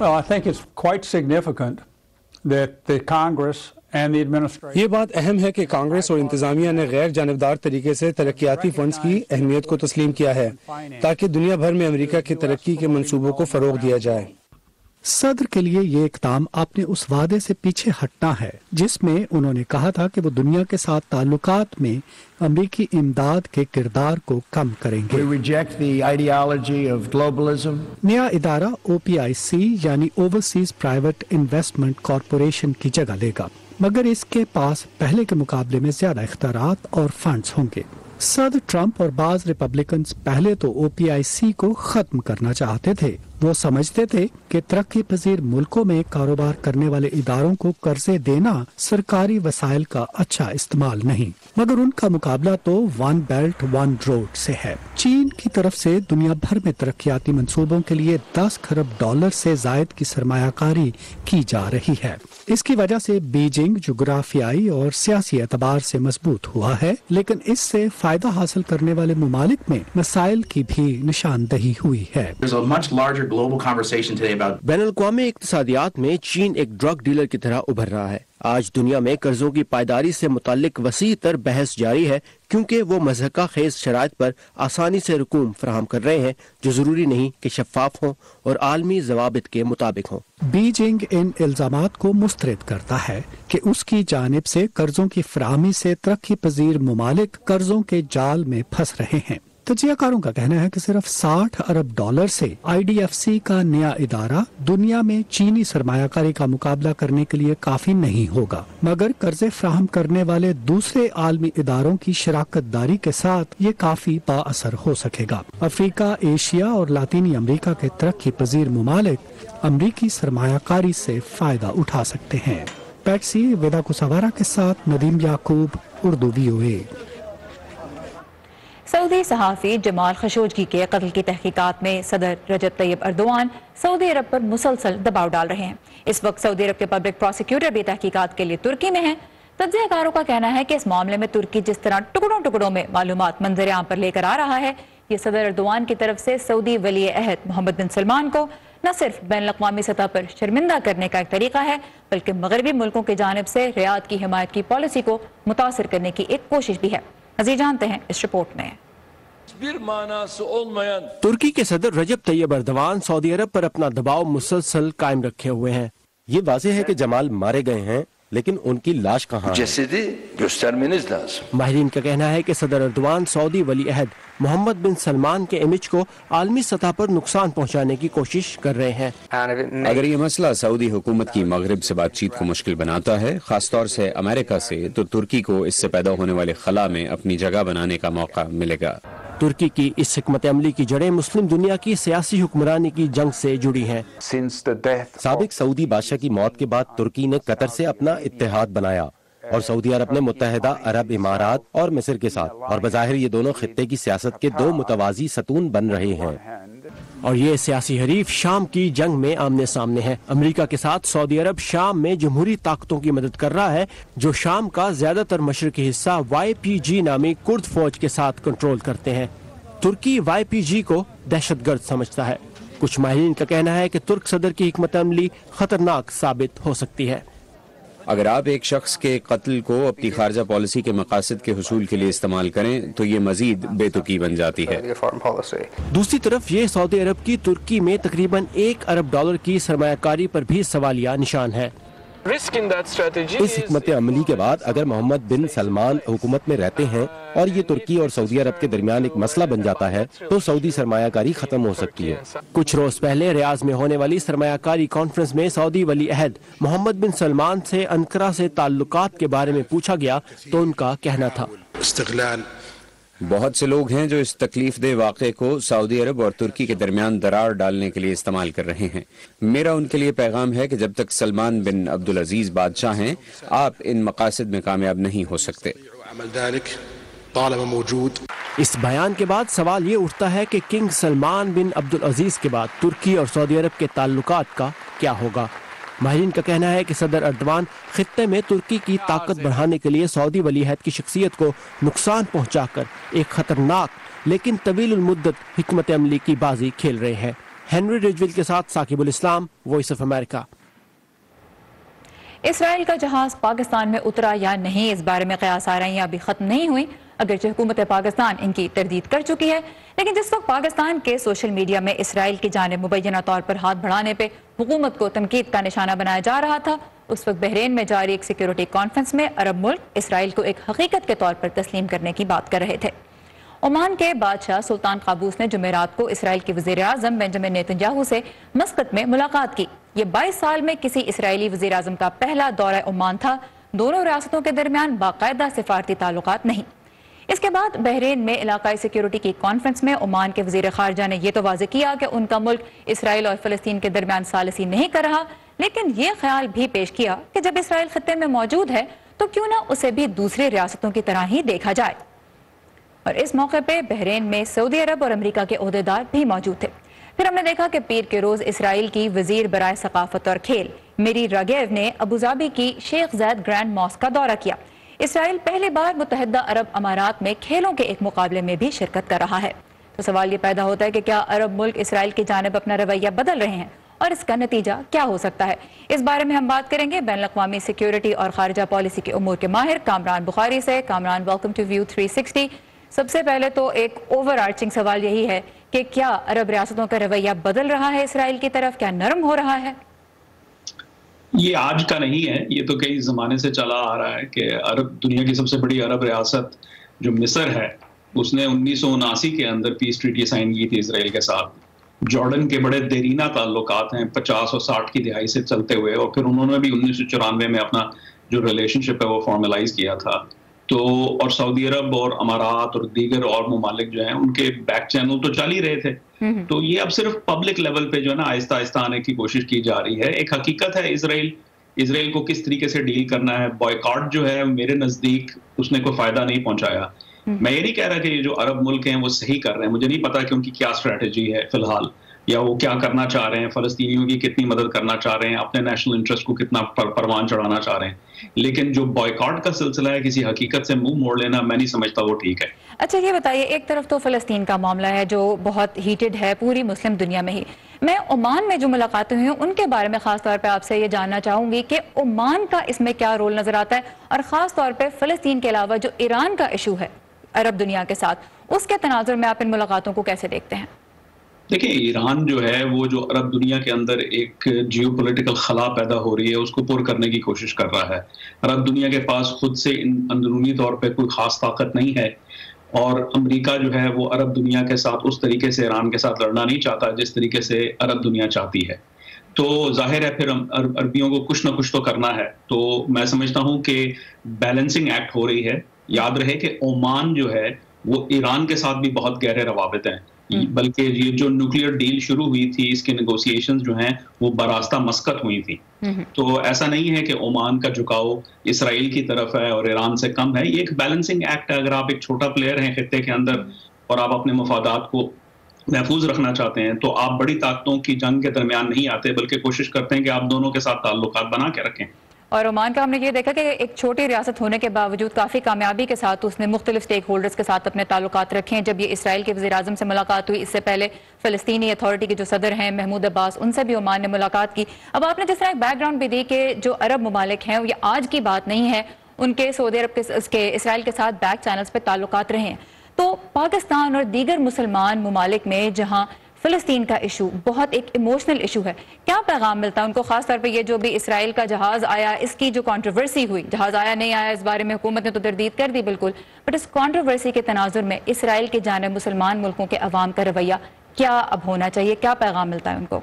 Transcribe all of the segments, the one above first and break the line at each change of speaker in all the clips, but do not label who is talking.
Well, I think it's quite significant that the Congress and the administration.
یہ بات اہم ہے کہ کانگریس اور انتظامیہ نے غیر جانبدار طریقے سے ترقیاتی فنڈز کی اہمیت کو تسلیم کیا ہے تاکہ دنیا بھر میں امریکہ کی ترقی کے منصوبوں کو فروغ دیا جائے۔
صدر کے لیے یہ اقدام اپنے اس وعدے سے پیچھے ہٹنا ہے جس میں انہوں نے کہا تھا کہ وہ دنیا کے ساتھ تعلقات میں امریکی امداد کے کردار کو کم کریں گے۔
We reject the ideology of globalism.
نیا ادارہ OPIC یعنی اوورسیز پرائیویٹ انویسٹمنٹ کارپوریشن کی جگہ لے گا مگر اس کے پاس پہلے کے مقابلے میں زیادہ اختیارات اور فنڈز ہوں گے۔ صدر ٹرمپ اور بعض ریپبلکنز پہلے تو OPIC کو ختم کرنا چاہتے تھے۔ وہ سمجھتے تھے کہ ترقی پذیر ملکوں میں کاروبار کرنے والے اداروں کو قرضے دینا سرکاری وسائل کا اچھا استعمال نہیں، مگر ان کا مقابلہ تو ون بیلٹ ون روڈ سے ہے۔ چین کی طرف سے دنیا بھر میں ترقیاتی منصوبوں کے لیے 10 کھرب ڈالر سے زائد کی سرمایہ کاری کی جا رہی ہے۔ اس کی وجہ سے بیجنگ جغرافیائی اور سیاسی اعتبار سے مضبوط ہوا ہے، لیکن اس سے فائدہ حاصل کرنے والے ممالک میں مسائل کی بھی نشاندہی ہوئی ہے۔
بین الاقوامی اقتصادیات میں چین ایک ڈرگ ڈیلر کی طرح ابھر رہا ہے۔ آج دنیا میں قرضوں کی پائیداری سے متعلق وسیع تر بحث جاری ہے کیونکہ وہ مضحکہ خیز شرائط پر آسانی سے رقوم فراہم کر رہے ہیں جو ضروری نہیں کہ شفاف ہوں اور عالمی ضوابط کے مطابق ہوں۔
بیجنگ ان الزامات کو مسترد کرتا ہے کہ اس کی جانب سے قرضوں کی فراہمی سے ترقی پذیر ممالک قرضوں کے جال میں پھنس رہے ہیں۔ تجزیہ کاروں کا کہنا ہے کہ صرف 60 ارب ڈالر سے IDFC کا نیا ادارہ دنیا میں چینی سرمایہ کاری کا مقابلہ کرنے کے لیے کافی نہیں ہوگا، مگر قرضے فراہم کرنے والے دوسرے عالمی اداروں کی شراکت داری کے ساتھ یہ کافی با اثر ہو سکے گا۔ افریقہ، ایشیا اور لاطینی امریکہ کے ترقی پذیر ممالک امریکی سرمایہ کاری سے فائدہ اٹھا سکتے ہیں۔ پیٹسی ویدا کسوارا کے ساتھ ندیم یعقوب، اردو VOA۔
سعودی صحافی جمال خشوگی کے قتل کی تحقیقات میں صدر رجب طیب اردوان سعودی عرب پر مسلسل دباؤ ڈال رہے ہیں۔ اس وقت سعودی عرب کے پبلک پروسیکیوٹر بھی تحقیقات کے لیے ترکی میں ہیں۔ تجزیہ کاروں کا کہنا ہے کہ اس معاملے میں ترکی جس طرح ٹکڑوں میں معلومات منظر عام پر لے کر آ رہا ہے، یہ صدر اردوان کی طرف سے سعودی ولی عہد محمد بن سلمان کو نہ صرف بین الاقوامی سطح پر شرمندہ کرنے کا ایک طریقہ ہے بلکہ مغربی ملکوں کی جانب سے ریاض کی حمایت کی پالیسی کو متاثر کرنے کی ایک کوشش بھی ہے۔ مزید جانتے ہیں اس رپورٹ میں۔
ترکی کے صدر رجب طیب اردوان سعودی عرب پر اپنا دباؤ مسلسل قائم رکھے ہوئے ہیں۔
یہ واضح ہے کہ جمال مارے گئے ہیں لیکن ان کی لاش کہاں ہے؟
ماہرین کا کہنا ہے کہ صدر اردوان سعودی ولی عہد محمد بن سلمان کے امیج کو عالمی سطح پر نقصان پہنچانے کی کوشش کر رہے ہیں۔
اگر یہ مسئلہ سعودی حکومت کی مغرب سے بات چیت کو مشکل بناتا ہے، خاص طور سے امریکہ سے، تو ترکی کو اس سے پیدا ہونے والے خلا میں اپنی جگہ بنانے کا موقع ملے گا۔
ترکی کی اس حکمت عملی کی جڑیں مسلم دنیا کی سیاسی حکمرانی کی جنگ سے جڑی ہیں۔
سابق سعودی بادشاہ کی موت کے بعد ترکی نے قطر سے اپنا اتحاد بنایا اور سعودی عرب نے متحدہ عرب امارات اور مصر کے ساتھ، اور بظاہر یہ دونوں خطے کی سیاست کے دو متوازی ستون بن رہے ہیں۔
اور یہ سیاسی حریف شام کی جنگ میں آمنے سامنے ہے۔ امریکہ کے ساتھ سعودی عرب شام میں جمہوری طاقتوں کی مدد کر رہا ہے جو شام کا زیادہ تر مشرقی حصہ YPG نامی کرد فوج کے ساتھ کنٹرول کرتے ہیں۔ ترکی YPG کو دہشت گرد سمجھتا ہے۔ کچھ ماہرین کا کہنا ہے کہ ترک صدر کی حکمت عملی خطرناک ثابت ہو سکتی ہے۔
اگر آپ ایک شخص کے قتل کو اپنی خارجہ پالیسی کے مقاصد کے حصول کے لیے استعمال کریں تو یہ مزید بے تکی بن جاتی ہے۔
دوسری طرف یہ سعودی عرب کی ترکی میں تقریباً $1 ارب کی سرمایہ کاری پر بھی سوالیہ نشان ہے۔
اس حکمت عملی کے بعد اگر محمد بن سلمان حکومت میں رہتے ہیں اور یہ ترکی اور سعودی عرب کے درمیان ایک مسئلہ بن جاتا ہے تو سعودی سرمایہ کاری ختم ہو سکتی ہے۔
کچھ روز پہلے ریاض میں ہونے والی سرمایہ کاری کانفرنس میں سعودی ولی عہد محمد بن سلمان سے انقرہ سے تعلقات کے بارے میں پوچھا گیا تو ان کا کہنا تھا
بہت سے لوگ ہیں جو اس تکلیف دہ واقعے کو سعودی عرب اور ترکی کے درمیان درار ڈالنے کے لیے استعمال کر رہے ہیں۔ میرا ان کے لیے پیغام ہے کہ جب تک سلمان بن عبدالعزیز بادشاہ ہیں آپ ان مقاصد میں کامیاب نہیں ہو سکتے۔
اس بیان کے بعد سوال یہ اٹھتا ہے کہ کنگ سلمان بن عبدالعزیز کے بعد ترکی اور سعودی عرب کے تعلقات کا کیا ہوگا؟ ماہرین کا کہنا ہے کہ صدر اردوان خطے میں ترکی کی طاقت بڑھانے کے لیے سعودی ولی عہد کی شخصیت کو نقصان پہنچا کر ایک خطرناک لیکن طویل المدت حکمت عملی کی بازی کھیل رہے ہیں۔ ہنری ریجویل کے ساتھ ثاقب الاسلام، وائس آف امریکہ۔
اسرائیل کا جہاز پاکستان میں اترا یا نہیں، اس بارے میں قیاس آرائیاں ابھی ختم نہیں ہوئی، اگرچہ حکومت پاکستان ان کی تردید کر چکی ہے، لیکن جس وقت پاکستان کے سوشل میڈیا میں اسرائیل کی جانب مبینہ طور پر ہاتھ بڑھانے پہ حکومت کو تنقید کا نشانہ بنایا جا رہا تھا، اس وقت بحرین میں جاری ایک سیکیورٹی کانفرنس میں عرب ملک اسرائیل کو ایک حقیقت کے طور پر تسلیم کرنے کی بات کر رہے تھے۔ عمان کے بادشاہ سلطان قابوس نے جمعرات کو اسرائیل کے وزیر اعظم بنجامن نیتنیاہو سے مسقط میں ملاقات کی۔ یہ 22 سال میں کسی اسرائیلی وزیر اعظم کا پہلا دورہ عمان تھا۔ دونوں ریاستوں کے درمیان باقاعدہ سفارتی تعلقات نہیں۔ اس کے بعد بحرین میں علاقائی سیکیورٹی کی کانفرنس میں عمان کے وزیر خارجہ نے یہ تو واضح کیا کہ ان کا ملک اسرائیل اور فلسطین کے درمیان ثالثی نہیں کر رہا، لیکن یہ خیال بھی پیش کیا کہ جب اسرائیل خطے میں موجود ہے تو کیوں نہ اسے بھی دوسری ریاستوں کی طرح ہی دیکھا جائے۔ اور اس موقع پہ بحرین میں سعودی عرب اور امریکہ کے عہدیدار بھی موجود تھے۔ پھر ہم نے دیکھا کہ پیر کے روز اسرائیل کی وزیر برائے ثقافت اور کھیل میری راگیو نے ابوظہبی کی شیخ زاید گرینڈ ماسک کا دورہ کیا۔ اسرائیل پہلی بار متحدہ عرب امارات میں کھیلوں کے ایک مقابلے میں بھی شرکت کر رہا ہے۔ تو سوال یہ پیدا ہوتا ہے کہ کیا عرب ملک اسرائیل کی جانب اپنا رویہ بدل رہے ہیں اور اس کا نتیجہ کیا ہو سکتا ہے؟ اس بارے میں ہم بات کریں گے بین الاقوامی سیکیورٹی اور خارجہ پالیسی کے امور کے ماہر کامران بخاری سے۔ Kamran, welcome to view 360۔ سب سے پہلے تو ایک اوور آرچنگ سوال یہی ہے کہ کیا عرب ریاستوں کا رویہ بدل رہا ہے اسرائیل کی طرف، کیا نرم ہو رہا ہے؟
یہ آج کا نہیں ہے، یہ تو کئی زمانے سے چلا آ رہا ہے کہ دنیا کی سب سے بڑی عرب ریاست جو مصر ہے، اس نے 1979 کے اندر پیس ٹریٹی سائن کی تھی اسرائیل کے ساتھ۔ جارڈن کے بڑے دیرینہ تعلقات ہیں 50 اور 60 کی دہائی سے چلتے ہوئے، اور پھر انہوں نے بھی 1994 میں اپنا جو ریلیشن شپ ہے وہ فارملائز کیا تھا۔ تو اور سعودی عرب اور امارات اور دیگر اور ممالک جو ہیں ان کے بیک چینل تو چل ہی رہے تھے۔ تو یہ اب صرف پبلک لیول پہ جو ہے نا آہستہ آہستہ آنے کی کوشش کی جا رہی ہے۔ ایک حقیقت ہے اسرائیل کو کس طریقے سے ڈیل کرنا ہے۔ بائیکاٹ جو ہے میرے نزدیک اس نے کوئی فائدہ نہیں پہنچایا۔ میں یہ نہیں کہہ رہا کہ یہ جو عرب ملک ہیں وہ صحیح کر رہے ہیں، مجھے نہیں پتا کہ ان کی کیا اسٹریٹجی ہے فی الحال، یا وہ کیا کرنا چاہ رہے ہیں، فلسطینیوں کی کتنی مدد کرنا چاہ رہے ہیں، اپنے نیشنل انٹرسٹ کو کتنا پروان چڑھانا چاہ رہے ہیں، لیکن جو بائیکاٹ کا سلسلہ ہے، کسی حقیقت سے منہ موڑ لینا، میں نہیں سمجھتا وہ ٹھیک ہے۔
اچھا یہ بتائیے، ایک طرف تو فلسطین کا معاملہ ہے جو بہت ہیٹڈ ہے پوری مسلم دنیا میں ہی، میں عمان میں جو ملاقاتیں ہوئی ہیں ان کے بارے میں خاص طور پہ آپ سے یہ جاننا چاہوں گی کہ عمان کا اس میں کیا رول نظر آتا ہے، اور خاص طور پہ فلسطین کے علاوہ جو ایران کا ایشو ہے عرب دنیا کے ساتھ، اس کے تناظر میں آپ ان ملاقاتوں کو کیسے دیکھتے ہیں؟
دیکھیں، ایران جو ہے وہ جو عرب دنیا کے اندر ایک جیو پولیٹیکل خلا پیدا ہو رہی ہے اس کو پر کرنے کی کوشش کر رہا ہے۔ عرب دنیا کے پاس خود سے اندرونی طور پہ کوئی خاص طاقت نہیں ہے، اور امریکہ جو ہے وہ عرب دنیا کے ساتھ اس طریقے سے ایران کے ساتھ لڑنا نہیں چاہتا جس طریقے سے عرب دنیا چاہتی ہے۔ تو ظاہر ہے پھر عربیوں کو کچھ نہ کچھ تو کرنا ہے۔ تو میں سمجھتا ہوں کہ بیلنسنگ ایکٹ ہو رہی ہے۔ یاد رہے کہ عمان جو ہے وہ ایران کے ساتھ بھی بہت گہرے روابط ہیں، بلکہ یہ جو نیوکلیئر ڈیل شروع ہوئی تھی اس کے نیگوسیشنز جو ہیں وہ براستہ مسقط ہوئی تھی۔ تو ایسا نہیں ہے کہ عمان کا جھکاؤ اسرائیل کی طرف ہے اور ایران سے کم ہے، یہ ایک بیلنسنگ ایکٹ ہے۔ اگر آپ ایک چھوٹا پلیئر ہیں خطے کے اندر اور آپ اپنے مفادات کو محفوظ رکھنا چاہتے ہیں تو آپ بڑی طاقتوں کی جنگ کے درمیان نہیں آتے، بلکہ کوشش کرتے ہیں کہ آپ دونوں کے ساتھ تعلقات بنا کے رکھیں۔
اور عمان کا ہم نے یہ دیکھا کہ ایک چھوٹی ریاست ہونے کے باوجود کافی کامیابی کے ساتھ اس نے مختلف سٹیک ہولڈرز کے ساتھ اپنے تعلقات رکھے ہیں۔ جب یہ اسرائیل کے وزیر اعظم سے ملاقات ہوئی، اس سے پہلے فلسطینی اتھارٹی کے جو صدر ہیں محمود عباس، ان سے بھی عمان نے ملاقات کی۔ اب آپ نے جس طرح ایک بیک گراؤنڈ بھی دی کہ جو عرب ممالک ہیں یہ آج کی بات نہیں ہے، ان کے سعودی عرب کے اسرائیل کے ساتھ بیک چینلز پہ تعلقات رہے ہیں، تو پاکستان اور دیگر مسلمان ممالک میں جہاں فلسطین کا ایشو بہت ایک ایموشنل ایشو ہے، کیا پیغام ملتا ہے ان کو؟ خاص طور پہ یہ جو بھی اسرائیل کا جہاز آیا، اس کی جو کنٹروورسی ہوئی، جہاز آیا نہیں آیا اس بارے میں حکومت نے تو تردید کر دی بالکل، بٹ اس کنٹروورسی کے تناظر میں اسرائیل کی جانب مسلمان ملکوں کے عوام کا رویہ کیا اب ہونا چاہیے، کیا پیغام ملتا ہے ان کو؟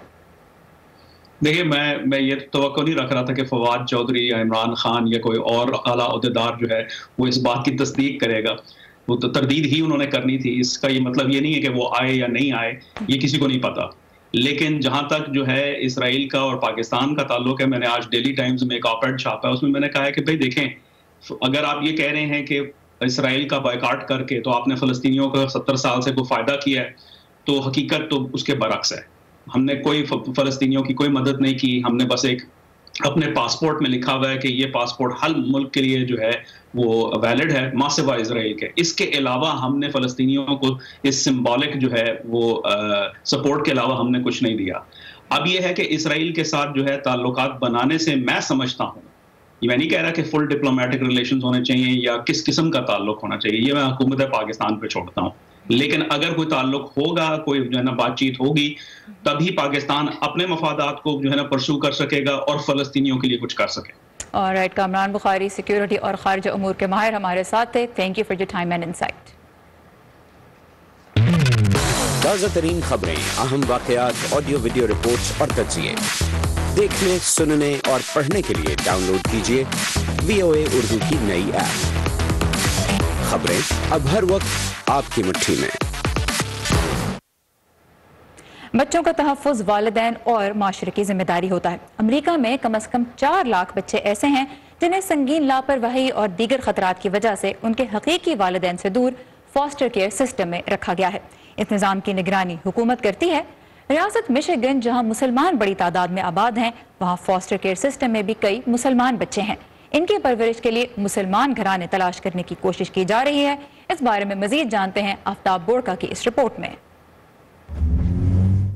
دیکھیے، میں یہ توقع نہیں رکھ رہا تھا کہ فواد چودھری یا عمران خان یا کوئی اور اعلیٰ عہدیدار جو ہے وہ اس بات کی تصدیق کرے گا، وہ تو تردید ہی انہوں نے کرنی تھی۔ اس کا یہ مطلب یہ نہیں ہے کہ وہ آئے یا نہیں آئے، یہ کسی کو نہیں پتا۔ لیکن جہاں تک جو ہے اسرائیل کا اور پاکستان کا تعلق ہے، میں نے آج ڈیلی ٹائمز میں ایک آپ ایڈ چھاپا ہے، اس میں میں نے کہا ہے کہ بھائی دیکھیں، اگر آپ یہ کہہ رہے ہیں کہ اسرائیل کا بائیکاٹ کر کے تو آپ نے فلسطینیوں کا 70 سال سے کوئی فائدہ کیا ہے، تو حقیقت تو اس کے برعکس ہے. ہم نے کوئی فلسطینیوں کی کوئی مدد نہیں کی. ہم نے بس ایک اپنے پاسپورٹ میں لکھا ہوا ہے کہ یہ پاسپورٹ ہر ملک کے لیے جو ہے وہ ویلڈ ہے ماں سوائے اسرائیل کے. اس کے علاوہ ہم نے فلسطینیوں کو اس سمبولک جو ہے وہ سپورٹ کے علاوہ ہم نے کچھ نہیں دیا. اب یہ ہے کہ اسرائیل کے ساتھ جو ہے تعلقات بنانے سے میں سمجھتا ہوں، میں نہیں کہہ رہا کہ فل ڈپلومیٹک ریلیشنز ہونے چاہیے یا کس قسم کا تعلق ہونا چاہیے، یہ میں حکومت پاکستان پہ چھوڑتا ہوں. لیکن اگر کوئی تعلق ہوگا، کوئی جو ہے نا بات چیت ہوگی، تبھی پاکستان اپنے مفادات کو جو ہے نا پرسو کر سکے گا اور فلسطینیوں کے لیے کچھ کر سکے.
اور کامران بخاری سیکیورٹی اور خارجہ امور کے ماہر ہمارے ساتھ تھے. Thank you for your time and insight.
تازہ ترین خبریں، اہم واقعات، آڈیو ویڈیو رپورٹس اور تجزیے دیکھنے، سننے اور پڑھنے کے لیے ڈاؤن لوڈ کیجیے VOA اردو کی نئی ایپ. خبریں اب ہر وقت آپ کی مٹھی میں.
بچوں کا تحفظ والدین اور معاشرے کی ذمہ داری ہوتا ہے. امریکہ میں کم از کم 4 لاکھ بچے ایسے ہیں جنہیں سنگین لاپرواہی اور دیگر خطرات کی وجہ سے ان کے حقیقی والدین سے دور فاسٹر کیئر سسٹم میں رکھا گیا ہے. اس نظام کی نگرانی حکومت کرتی ہے. ریاست مشیگن جہاں مسلمان بڑی تعداد میں آباد ہیں، وہاں فاسٹر کیئر سسٹم میں بھی کئی مسلمان بچے ہیں. ان کی پرورش کے لیے مسلمان گھرانے تلاش کرنے کی کوشش کی جا رہی ہے. اس بارے میں مزید جانتے ہیں آفتاب بورکا کی اس رپورٹ میں.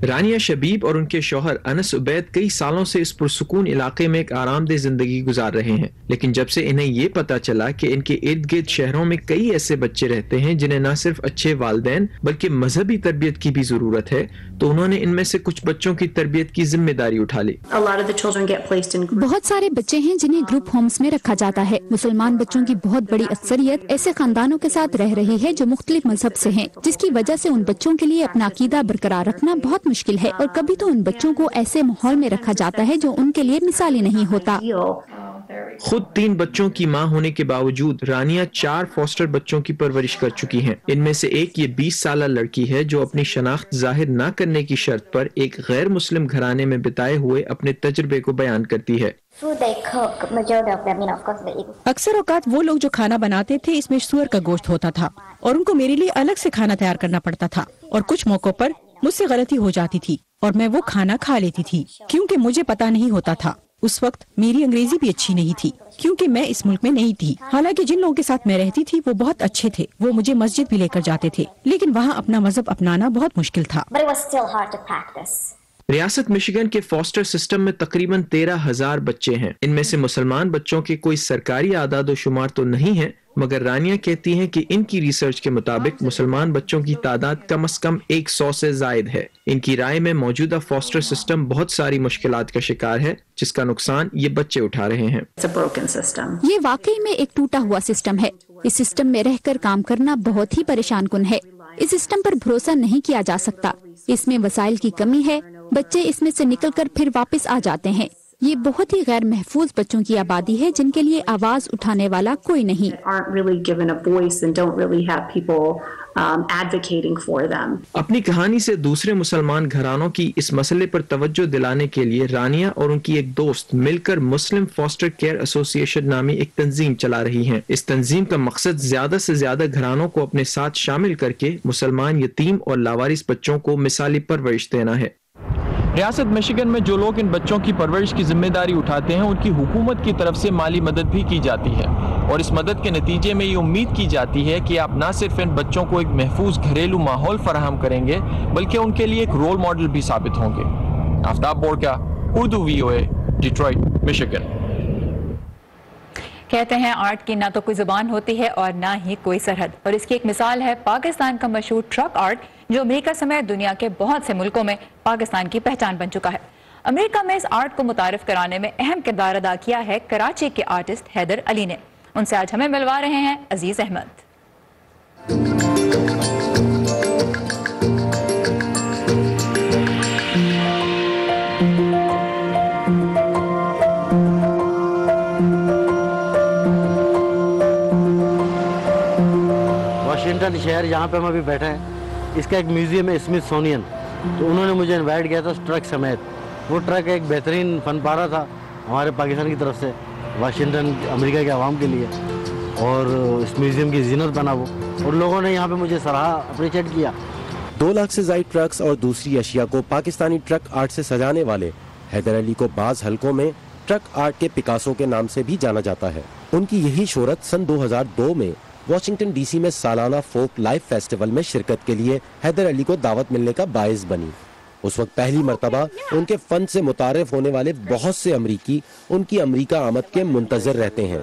رانیہ شبیب اور ان کے شوہر انس عبید کئی سالوں سے اس پرسکون علاقے میں ایک آرام دہ زندگی گزار رہے ہیں، لیکن جب سے انہیں یہ پتا چلا کہ ان کے ارد گرد شہروں میں کئی ایسے بچے رہتے ہیں جنہیں نہ صرف اچھے والدین بلکہ مذہبی تربیت کی بھی ضرورت ہے، تو انہوں نے ان میں سے کچھ بچوں کی تربیت کی ذمہ داری اٹھا لی.
بہت سارے بچے ہیں جنہیں گروپ ہومز میں رکھا جاتا ہے. مسلمان بچوں کی بہت بڑی اکثریت ایسے خاندانوں کے ساتھ رہ رہی ہے جو مختلف مذہب سے ہیں، جس کی وجہ سے ان بچوں کے لیے اپنا عقیدہ برقرار رکھنا بہت مشکل ہے، اور کبھی تو ان بچوں کو ایسے ماحول میں رکھا جاتا ہے جو ان کے لیے مثالی نہیں ہوتا.
خود 3 بچوں کی ماں ہونے کے باوجود رانیہ 4 فاسٹر بچوں کی پرورش کر چکی ہیں. ان میں سے ایک یہ 20 سالہ لڑکی ہے جو اپنی شناخت ظاہر نہ کرنے کی شرط پر ایک غیر مسلم گھرانے میں بتائے ہوئے اپنے تجربے کو بیان کرتی ہے.
اکثر اوقات وہ لوگ جو کھانا بناتے تھے اس میں سور کا گوشت ہوتا تھا اور ان کو میرے لیے الگ سے کھانا تیار کرنا پڑتا تھا، اور کچھ موقعوں پر مجھ سے غلطی ہو جاتی تھی اور میں وہ کھانا کھا لیتی تھی کیونکہ مجھے پتا نہیں ہوتا تھا. اس وقت میری انگریزی بھی اچھی نہیں تھی کیونکہ میں اس ملک میں نہیں تھی. حالانکہ جن لوگوں کے ساتھ میں رہتی تھی وہ بہت اچھے تھے، وہ مجھے مسجد بھی لے کر جاتے تھے، لیکن وہاں اپنا مذہب اپنانا بہت مشکل تھا.
ریاست مشیگن کے فاسٹر سسٹم میں تقریباً 13,000 بچے ہیں. ان میں سے مسلمان بچوں کے کوئی سرکاری اعداد و شمار تو نہیں ہیں، مگر رانیہ کہتی ہیں کہ ان کی ریسرچ کے مطابق مسلمان بچوں کی تعداد کم از کم 100 سے زائد ہے. ان کی رائے میں موجودہ فاسٹر سسٹم بہت ساری مشکلات کا شکار ہے جس کا نقصان یہ بچے اٹھا رہے ہیں.
یہ واقعی میں ایک ٹوٹا ہوا سسٹم ہے. اس سسٹم میں رہ کر کام کرنا بہت ہی پریشان کن ہے. اس سسٹم پر بھروسہ نہیں کیا جا سکتا. اس میں وسائل کی کمی ہے. بچے اس میں سے نکل کر پھر واپس آ جاتے ہیں. یہ بہت ہی غیر محفوظ بچوں کی آبادی ہے جن کے لیے آواز اٹھانے والا کوئی نہیں.
اپنی کہانی سے دوسرے مسلمان گھرانوں کی اس مسئلے پر توجہ دلانے کے لیے رانیہ اور ان کی ایک دوست مل کر مسلم فاسٹر کیئر ایسوسی ایشن نامی ایک تنظیم چلا رہی ہیں. اس تنظیم کا مقصد زیادہ سے زیادہ گھرانوں کو اپنے ساتھ شامل کر کے مسلمان یتیم اور لاوارث بچوں کو مثالی پرورش دینا ہے. ریاست مشیگن میں جو لوگ ان بچوں کی پرورش کی ذمہ داری اٹھاتے ہیں ان کی حکومت کی طرف سے مالی مدد بھی کی جاتی ہے، اور اس مدد کے نتیجے میں یہ امید کی جاتی ہے کہ آپ نہ صرف ان بچوں کو ایک محفوظ گھریلو ماحول فراہم کریں گے بلکہ ان کے لیے ایک رول ماڈل بھی ثابت ہوں گے. آفتاب بورکا، اردو VOA، ڈیٹرائٹ، مشیگن.
کہتے ہیں آرٹ کی نہ تو کوئی زبان ہوتی ہے اور نہ ہی کوئی سرحد، اور اس کی ایک مثال ہے پاکستان کا مشہور ٹرک آرٹ جو امریکہ سمیت دنیا کے بہت سے ملکوں میں پاکستان کی پہچان بن چکا ہے. امریکہ میں اس آرٹ کو متعارف کرانے میں اہم کردار ادا کیا ہے کراچی کے آرٹسٹ حیدر علی نے. ان سے آج ہمیں ملوا رہے ہیں عزیز احمد.
واشنگٹن شہر جہاں پہ ہم ابھی بیٹھے ہیں اس کا ایک میوزیم ہے اسمتھسونین، تو انہوں نے مجھے انوائٹ کیا تھا اس ٹرک سمیت. وہ ٹرک ایک بہترین فن پارہ تھا ہمارے پاکستان کی طرف سے واشنگٹن امریکہ کے عوام کے لیے. اور اس میوزیم کی زینت بنا وہ, اور لوگوں نے یہاں پہ مجھے سراہا, اپریشیٹ کیا.
2 لاکھ سے زائد ٹرکس اور دوسری اشیاء کو پاکستانی ٹرک آرٹ سے سجانے والے حیدر علی کو بعض حلقوں میں ٹرک آرٹ کے پکاسو کے نام سے بھی جانا جاتا ہے. ان کی یہی شہرت سن 2002 میں واشنگٹن ڈی سی میں سالانہ فوک لائف فیسٹیول میں شرکت کے لیے حیدر علی کو دعوت ملنے کا باعث بنی. اس وقت پہلی مرتبہ ان کے فن سے متعارف ہونے والے بہت سے امریکی ان کی امریکہ آمد کے منتظر رہتے ہیں.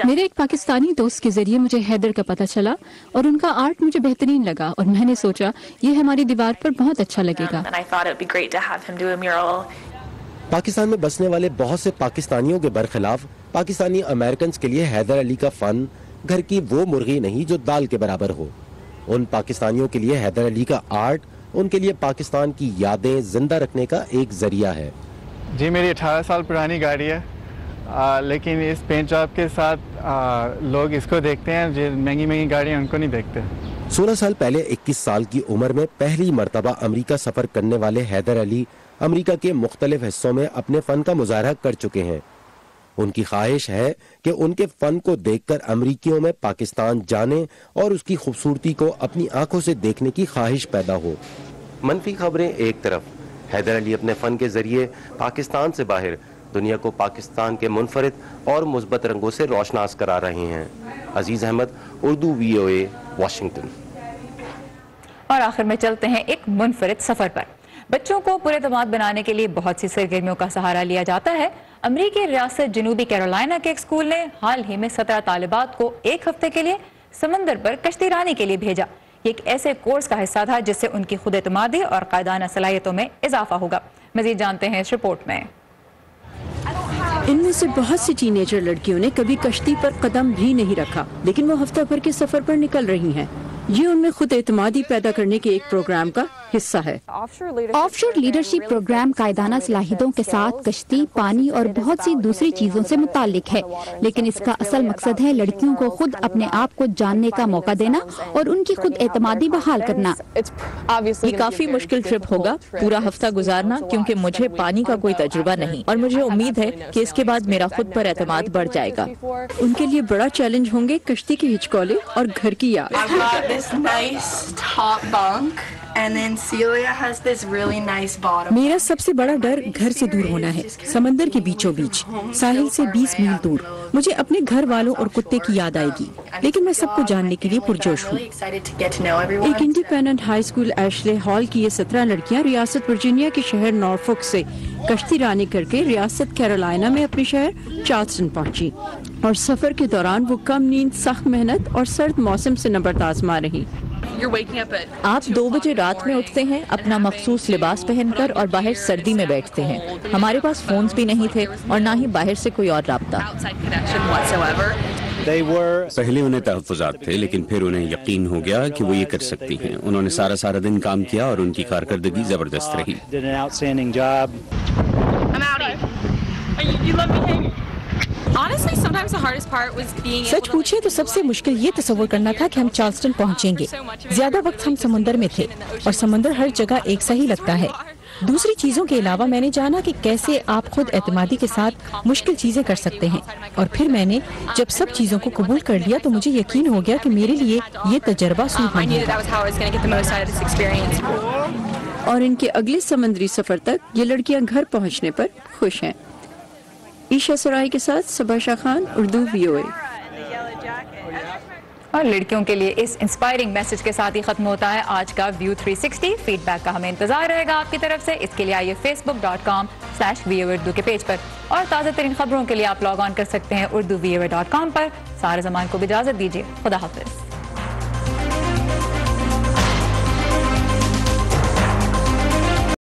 میرے ایک پاکستانی دوست کے ذریعے مجھے حیدر کا پتہ چلا اور ان کا آرٹ مجھے بہترین لگا اور میں نے سوچا یہ ہماری دیوار پر بہت اچھا لگے گا.
پاکستان میں بسنے والے بہت سے پاکستانیوں کے برخلاف پاکستانی امریکنز کے لیے حیدر علی کا فن گھر کی وہ مرغی نہیں جو دال کے برابر ہو. ان پاکستانیوں کے لیے حیدر علی کا آرٹ ان کے لیے پاکستان کی یادیں زندہ رکھنے کا ایک ذریعہ ہے.
جی میری 18 سال پرانی گاڑی ہے, لیکن اس پینٹ جاب کے ساتھ لوگ اس کو دیکھتے ہیں, جو مہنگی مہنگی گاڑیاں ان کو نہیں دیکھتے.
16 سال پہلے 21 سال کی عمر میں پہلی مرتبہ امریکہ سفر کرنے والے حیدر علی امریکہ کے مختلف حصوں میں اپنے فن کا مظاہرہ کر چکے ہیں. ان کی خواہش ہے کہ ان کے فن کو دیکھ کر امریکیوں میں پاکستان جانے اور اس کی خوبصورتی کو اپنی آنکھوں سے دیکھنے کی خواہش پیدا ہو. منفی خبریں ایک طرف, حیدر علی اپنے فن کے ذریعے پاکستان سے باہر دنیا کو پاکستان کے منفرد اور مثبت رنگوں سے روشناس کرا رہے ہیں. عزیز احمد, اردو VOA, واشنگٹن.
اور آخر میں چلتے ہیں ایک منفرد سفر پر. بچوں کو پر اعتماد بنانے کے لیے بہت سی سرگرمیوں کا سہارا لیا جاتا ہے. امریکی ریاست جنوبی کیرولائنا کے ایک اسکول نے حال ہی میں 17 طالبات کو ایک ہفتے کے لیے سمندر پر کشتی رانی کے لیے بھیجا. یہ ایک ایسے کورس کا حصہ تھا جس سے ان کی خود اعتمادی اور قائدانہ صلاحیتوں میں اضافہ ہوگا. مزید جانتے ہیں اس رپورٹ میں.
ان میں سے بہت سی ٹین ایجر لڑکیوں نے کبھی کشتی پر قدم بھی نہیں رکھا, لیکن وہ ہفتہ بھر کے سفر پر نکل رہی ہیں. یہ ان میں خود اعتمادی پیدا کرنے کے ایک پروگرام کا حصہ ہے.
آف شور لیڈرشپ پروگرام قائدانہ صلاحیتوں کے ساتھ کشتی, پانی اور بہت سی دوسری چیزوں سے متعلق ہے, لیکن اس کا اصل مقصد ہے لڑکیوں کو خود اپنے آپ کو جاننے کا موقع دینا اور ان کی خود اعتمادی بحال کرنا.
یہ کافی مشکل ٹرپ ہوگا, پورا ہفتہ گزارنا, کیونکہ مجھے پانی کا کوئی تجربہ نہیں اور مجھے امید ہے کہ اس کے بعد میرا خود پر اعتماد بڑھ جائے گا. ان کے لیے بڑا چیلنج ہوں گے کشتی کی ہچکولے اور گھر کی یاد. میرا سب سے بڑا ڈر گھر سے دور ہونا ہے, سمندر کے بیچوں بیچ, ساحل سے 20 میل دور. مجھے اپنے گھر والوں اور کتے کی یاد آئے گی, لیکن میں سب کو جاننے کے لیے پرجوش ہوں. ایک independent high school Ashley hall کی یہ 17 لڑکیاں ریاست ورجینیا کے شہر نارفوک سے کشتی رانی کر کے ریاست کیرولائنا میں اپنے شہر چارلسٹن پہنچی, اور سفر کے دوران وہ کم نیند, سخت محنت اور سرد موسم سے نبرد آزما رہی.
آپ 2 بجے رات میں اٹھتے ہیں اپنا مخصوص لباس پہن کر اور باہر سردی میں بیٹھتے ہیں. ہمارے پاس فونز بھی نہیں تھے اور نہ ہی باہر سے کوئی اور رابطہ.
پہلے انہیں تحفظات تھے, لیکن پھر انہیں یقین ہو گیا کہ وہ یہ کر سکتی ہیں. انہوں نے سارا دن کام کیا اور ان کی کارکردگی زبردست رہی.
سچ پوچھے تو سب سے مشکل یہ تصور کرنا تھا کہ ہم چارلسٹن پہنچیں گے. زیادہ وقت ہم سمندر میں تھے اور سمندر ہر جگہ ایک سا ہی لگتا ہے. دوسری چیزوں کے علاوہ میں نے جانا کہ کیسے آپ خود اعتمادی کے ساتھ مشکل چیزیں کر سکتے ہیں, اور پھر میں نے جب سب چیزوں کو قبول کر لیا تو مجھے یقین ہو گیا کہ میرے لیے یہ تجربہ سودمند ہوگا. اور ان کے اگلے سمندری سفر تک یہ لڑکیاں گھر پہنچنے پر خوش ہیں. عیشا سرائی کے ساتھ صبا شاہ خان, اردو VOA.
اور لڑکیوں کے لیے اس انسپائرنگ میسج کے ساتھ ہی ختم ہوتا ہے آج کا ویو 360. فیڈ بیک کا ہمیں انتظار رہے گا آپ کی طرف سے. اس کے لیے آئیے facebook.com/VOA Urdu کے پیج پر, اور تازہ ترین خبروں کے لیے آپ لاگ آن کر سکتے ہیں urduvoa.com پر. سارے زمان کو بھی اجازت دیجیے. خدا حافظ.